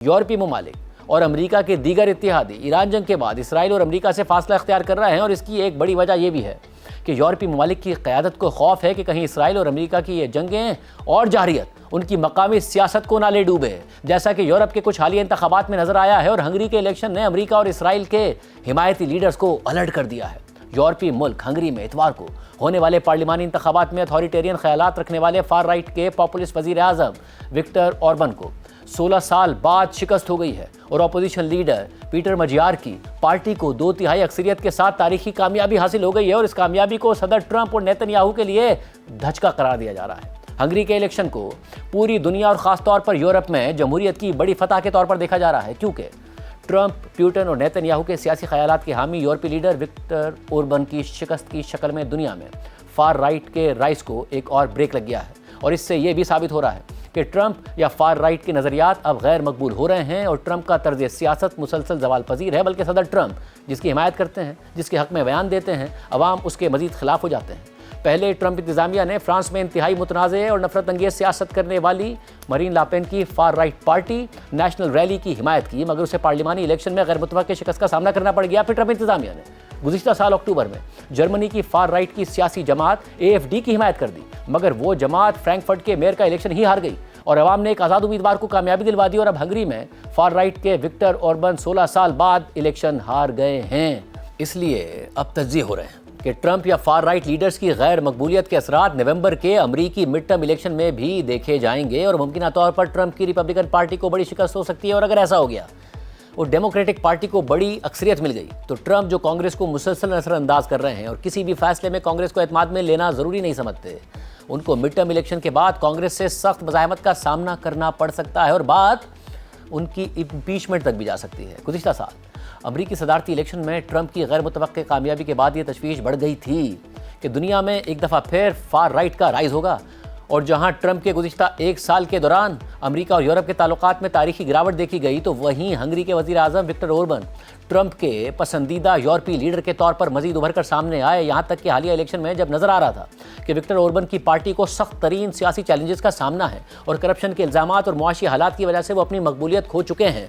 یورپی ممالک اور امریکہ کے دیگر اتحادی ایران جنگ کے بعد اسرائیل اور امریکہ سے فاصلہ اختیار کر رہے ہیں، اور اس کی ایک بڑی وجہ یہ بھی ہے کہ یورپی ممالک کی قیادت کو خوف ہے کہ کہیں اسرائیل اور امریکہ کی یہ جنگیں اور جارحیت ان کی مقامی سیاست کو نہ لے ڈوبے، جیسا کہ یورپ کے کچھ حالیہ انتخابات میں نظر آیا ہے، اور ہنگری کے الیکشن نے امریکہ اور اسرائیل کے حمایتی لیڈرز کو الرٹ کر دیا ہے۔ یورپی ملک ہنگری میں اتوار کو ہونے والے پارلیمانی انتخابات میں اتھارٹیرین خیالات رکھنے والے فار رائٹ کے پاپولسٹ وزیر اعظم وکٹر اوربن کو 16 سال بعد شکست ہو گئی ہے، اور اپوزیشن لیڈر پیٹر مجیار کی پارٹی کو 2/3 اکثریت کے ساتھ تاریخی کامیابی حاصل ہو گئی ہے، اور اس کامیابی کو صدر ٹرمپ اور نیتن یاہو کے لیے دھچکا قرار دیا جا رہا ہے۔ ہنگری کے الیکشن کو پوری دنیا اور خاص طور پر یورپ میں جمہوریت کی بڑی فتح کے طور پر دیکھا جا رہا ہے، کیونکہ ٹرمپ، پیوٹن اور نیتن یاہو کے سیاسی خیالات کے حامی یورپی لیڈر وکٹر اوربن کی شکست کی شکل میں دنیا میں فار رائٹ کے رائز کو ایک اور بریک لگ گیا ہے، اور اس سے یہ بھی ثابت ہو رہا ہے کہ ٹرمپ یا فار رائٹ کے نظریات اب غیر مقبول ہو رہے ہیں، اور ٹرمپ کا طرز سیاست مسلسل زوال پذیر ہے، بلکہ صدر ٹرمپ جس کی حمایت کرتے ہیں، جس کے حق میں بیان دیتے ہیں، عوام اس کے مزید خلاف ہو جاتے ہیں۔ پہلے ٹرمپ انتظامیہ نے فرانس میں انتہائی متنازع اور نفرت انگیز سیاست کرنے والی مرین لاپین کی far right party national rally کی حمایت کی، مگر اسے پارلیمانی الیکشن میں غیر متوقع شکست کا سامنا کرنا پڑ گیا۔ پھر ٹرمپ انتظامیہ نے گزشتہ سال اکتوبر میں جرمنی کی فار رائٹ کی سیاسی جماعت AfD کی حمایت کر دی، مگر وہ جماعت فرینکفرٹ کے میئر کا الیکشن ہی ہار گئی، اور عوام نے ایک آزاد امیدوار کو کامیابی دلوا دی، اور اب ہنگری میں فار رائٹ کے وکٹر اوربن 16 سال بعد الیکشن ہار گئے ہیں۔ اس لیے اب تجزیے ہو رہے ہیں کہ ٹرمپ یا فار رائٹ لیڈرز کی غیر مقبولیت کے اثرات نومبر کے امریکی مڈ ٹرم الیکشن میں بھی دیکھے جائیں گے، اور ممکنہ طور پر ٹرمپ کی ریپبلکن پارٹی کو بڑی شکست ہو سکتی ہے، اور اگر ایسا ہو گیا اور ڈیموکریٹک پارٹی کو بڑی اکثریت مل گئی تو ٹرمپ جو کانگریس کو مسلسل نظر انداز کر رہے ہیں اور کسی بھی فیصلے میں کانگریس کو اعتماد میں لینا ضروری نہیں سمجھتے، ان کو مڈ ٹرم الیکشن کے بعد کانگریس سے سخت مزاحمت کا سامنا کرنا پڑ سکتا ہے، اور بات ان کی امپیچمنٹ تک بھی جا سکتی ہے۔ گزشتہ سال امریکی صدارتی الیکشن میں ٹرمپ کی غیر متوقع کامیابی کے بعد یہ تشویش بڑھ گئی تھی کہ دنیا میں ایک دفعہ پھر فار رائٹ کا رائز ہوگا، اور جہاں ٹرمپ کے گزشتہ 1 سال کے دوران امریکہ اور یورپ کے تعلقات میں تاریخی گراوٹ دیکھی گئی، تو وہیں ہنگری کے وزیر اعظم وکٹر اوربن ٹرمپ کے پسندیدہ یورپی لیڈر کے طور پر مزید ابھر کر سامنے آئے، یہاں تک کہ حالیہ الیکشن میں جب نظر آ رہا تھا کہ وکٹر اوربن کی پارٹی کو سخت ترین سیاسی چیلنجز کا سامنا ہے، اور کرپشن کے الزامات اور معاشی حالات کی وجہ سے وہ اپنی مقبولیت کھو چکے ہیں،